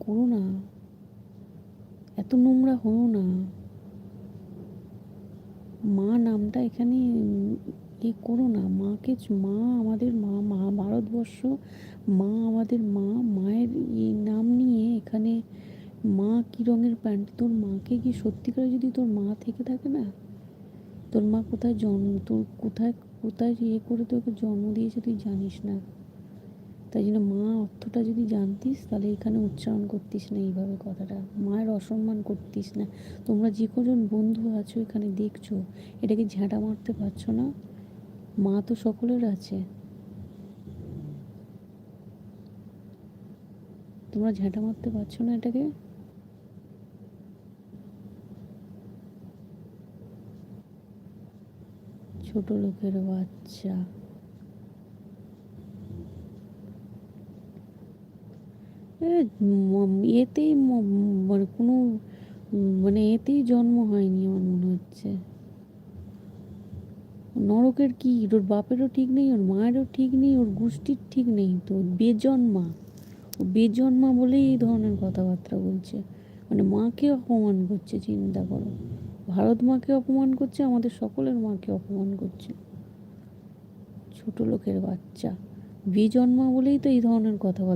করো না, এত নোংরা হও না। মা নামটা এখানে এ করো না। মাকে, মা আমাদের মা, মা ভারতবর্ষ, মা আমাদের মা। মায়ের এই নাম নিয়ে এখানে মা কী রঙের প্যান্ট, তোর মাকে কি সত্যিকারে যদি তোর মা থেকে থাকে না, তোর মা কোথায় জন্ম, তোর কোথায় কোথায় ইয়ে করে তোকে জন্ম দিয়েছে তুই জানিস না। তাই জন্য মা অর্থটা যদি জানতিস তাহলে এখানে উচ্চারণ করতিস না এইভাবে কথাটা, মায়ের অসম্মান করতিস না। তোমরা যে কজন বন্ধু আছো এখানে দেখছো, এটাকে ঝাঁটা মারতে পারছো না? মা তো সকলের আছে, তোমরা ঝাঁটা মারতে পারছো না এটাকে? ছোট লোকের বাচ্চা। এ এতেই মানে কোনো মানে এতেই জন্ম হয়নি আমার মনে হচ্ছে। নরকের কি, ওর বাপেরও ঠিক নেই, ওর মায়েরও ঠিক নেই, ওর গোষ্ঠীর ঠিক নেই, তো বেজন্মা। ও বেজন্মা বলেই এই ধরনের কথাবার্তা বলছে, মানে মাকে অপমান করছে, চিন্তা করো। ভারত মাকে অপমান করছে, আমাদের সকলের মাকে অপমান করছে। ছোট লোকের বাচ্চা। বেজন্মা বলেই তো এই ধরনের কথাবার্তা